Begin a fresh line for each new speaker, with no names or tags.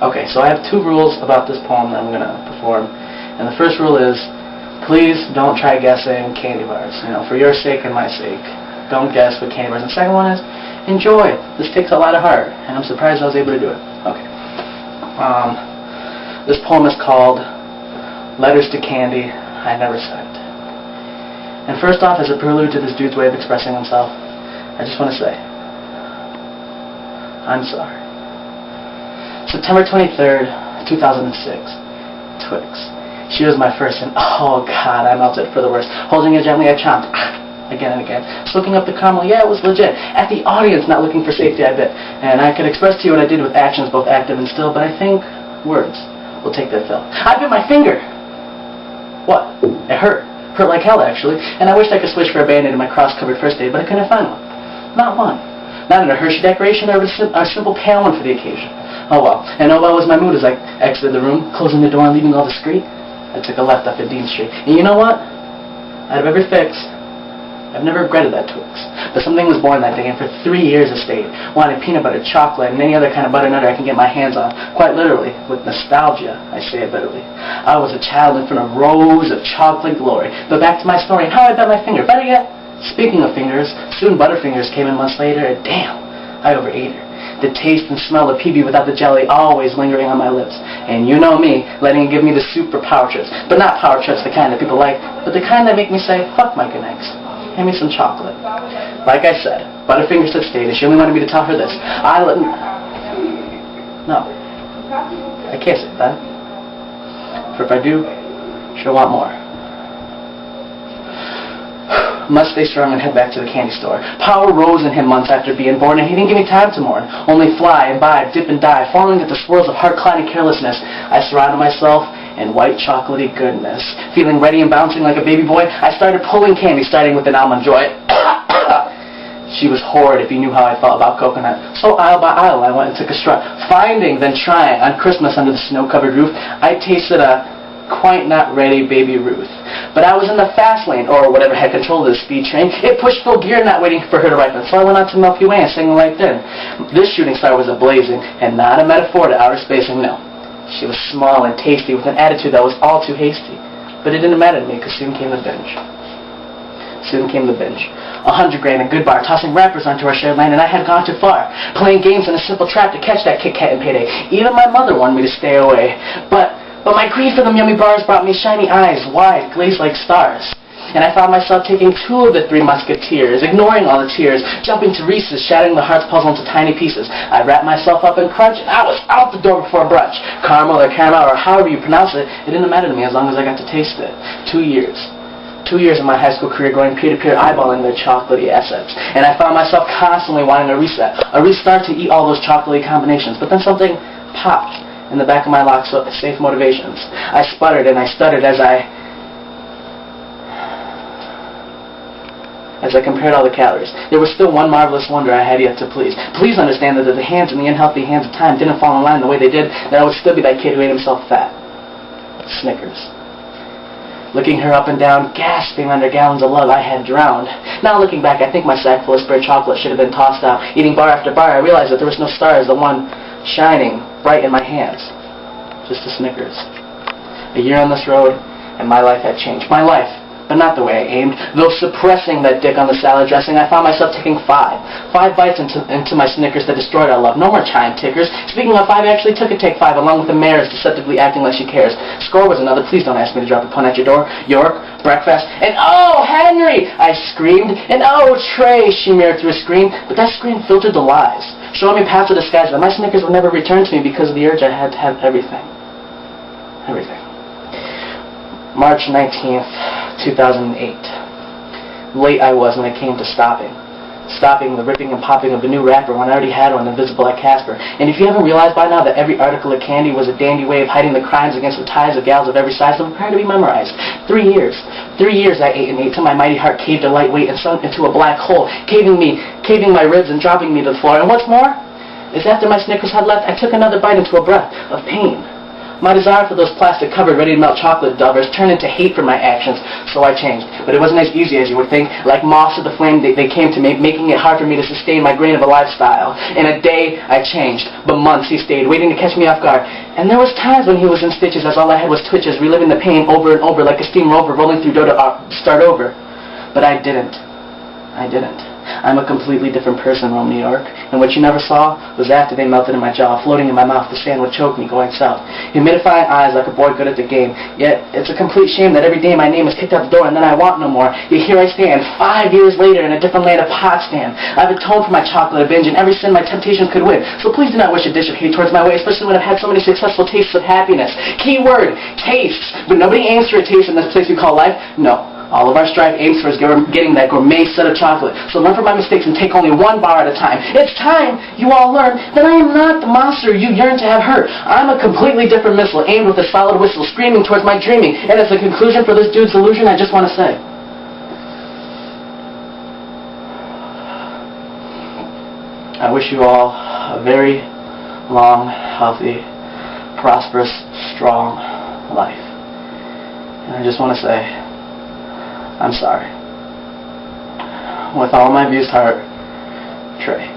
Okay, so I have 2 rules about this poem that I'm going to perform. And the first rule is, please don't try guessing candy bars. For your sake and my sake, don't guess what candy bars. And the second one is, enjoy. This takes a lot of heart, and I'm surprised I was able to do it. Okay. This poem is called Letters to Candy I Never Sent. And first off, as a prelude to this dude's way of expressing himself, I just want to say, I'm sorry. September 23rd, 2006. Twix. She was my first, and oh god, I melted for the worst. Holding it gently, I chomped again and again. Soaking up the caramel, yeah, it was legit. At the audience, not looking for safety, I bit. And I could express to you what I did with actions, both active and still, but I think words will take their fill. I bit my finger! What? It hurt. Hurt like hell, actually. And I wished I could switch for a Band-Aid in my cross-covered first aid, but I couldn't find one. Not one. Not in a Hershey decoration or a simple pale one for the occasion. Oh well. And oh well was my mood as I exited the room, closing the door and leaving all discreet. I took a left up at Dean Street. And you know what? Out of every fix, I've never regretted that Twix. But something was born that day, and for 3 years I stayed, wanting peanut butter, chocolate, and any other kind of butternut I can get my hands on. Quite literally, with nostalgia, I say it bitterly. I was a child in front of rows of chocolate glory. But back to my story, and how I bit my finger. Better yet, speaking of fingers, soon Butterfingers came in months later, and damn, I overate her. The taste and smell of PB without the jelly always lingering on my lips. And you know me, letting it give me the super power trips. But not power trips the kind that people like, but the kind that make me say, fuck my good eggs. Hand me some chocolate. Like I said, Butterfingers had stated she only wanted me to tell her this. No. I can't say that. For if I do, she'll want more. Must stay strong and head back to the candy store. Power rose in him months after being born, and he didn't give me time to mourn. Only fly, imbibe, dip and dive, falling at the swirls of heart-clouding carelessness. I surrounded myself in white chocolatey goodness. Feeling ready and bouncing like a baby boy, I started pulling candy, starting with an almond joy. She was horrid if you knew how I felt about coconut. So aisle by aisle I went and took a strut. Finding, then trying, on Christmas under the snow-covered roof, I tasted a quite not ready Baby Ruth. But I was in the fast lane, or whatever had control of the speed train. It pushed full gear, not waiting for her to ripen. So I went out to Milky Way and sang right then. This shooting star was a blazing, and not a metaphor to outer spacing, no. She was small and tasty, with an attitude that was all too hasty. But it didn't matter to me, because soon came the binge. 100 grand in good bar, tossing rappers onto our shared land, and I had gone too far. Playing games in a simple trap to catch that Kit Kat and payday. Even my mother wanted me to stay away. But my greed for them yummy bars brought me shiny eyes, wide, glazed like stars. And I found myself taking 2 of the 3 musketeers, ignoring all the tears, jumping to Reese's, shattering the heart's puzzle into tiny pieces. I wrapped myself up in crunch, and I was out the door before brunch. Caramel or caramel, or however you pronounce it, it didn't matter to me as long as I got to taste it. 2 years. 2 years of my high school career going peer-to-peer eyeballing their chocolatey assets. And I found myself constantly wanting a reset, a restart to eat all those chocolatey combinations. But then something popped in the back of my lock-safe motivations. I sputtered and I stuttered as I compared all the calories. There was still one marvelous wonder I had yet to please. Please understand that if the hands in the unhealthy hands of time didn't fall in line the way they did, then I would still be that kid who ate himself fat. Snickers. Looking her up and down, gasping under gallons of love I had drowned. Now looking back, I think my sack full of spare chocolate should have been tossed out. Eating bar after bar, I realized that there was no star as the one shining bright in my hands. Just a Snickers. A year on this road, and my life had changed. My life, but not the way I aimed. Though suppressing that dick on the salad dressing, I found myself taking 5 bites into my Snickers that destroyed our love. No more chime tickers. Speaking of 5, I actually took a take 5, along with the mayor's deceptively acting like she cares. Score was another. Please don't ask me to drop a pun at your door. York, breakfast, and oh, Henry! I screamed. And oh, Trey, she mirrored through a screen. But that screen filtered the lies, showing me paths of disguise that my Snickers would never return to me because of the urge I had to have everything. Everything. March 19th, 2008. Late I was when it came to stopping the ripping and popping of a new rapper when I already had one invisible like Casper. And if you haven't realized by now that every article of candy was a dandy way of hiding the crimes against the ties of gals of every size, so prepare to be memorized. 3 years. 3 years I ate and ate till my mighty heart caved a lightweight and sunk into a black hole, caving my ribs and dropping me to the floor. And what's more is after my Snickers had left, I took another bite into a breath of pain. My desire for those plastic-covered, ready-to-melt chocolate dovers turned into hate for my actions, so I changed. But it wasn't as easy as you would think. Like moths to the flame, they came to me, making it hard for me to sustain my grain of a lifestyle. In a day, I changed, but months he stayed, waiting to catch me off guard. And there was times when he was in stitches, as all I had was twitches, reliving the pain over and over like a steam rover rolling through dough to start over. But I didn't. I'm a completely different person, Rome, New York. And what you never saw was after they melted in my jaw, floating in my mouth, the sand would choke me going south. Humidifying eyes like a boy good at the game. Yet it's a complete shame that every day my name is kicked out the door and then I want no more. Yet here I stand, 5 years later in a different land of Potsdam. I've atoned for my chocolate binge and every sin my temptations could win. So please do not wish a dish of hate towards my way, especially when I've had so many successful tastes of happiness. Key word, tastes. But nobody aims for a taste in this place we call life. No. All of our strife aims for is getting that gourmet set of chocolate. So learn from my mistakes and take only one bar at a time. It's time you all learn that I am not the monster you yearn to have hurt. I'm a completely different missile aimed with a solid whistle, screaming towards my dreaming. And as a conclusion for this dude's illusion, I just want to say, I wish you all a very long, healthy, prosperous, strong life. And I just want to say, I'm sorry. With all my abused heart, Tre.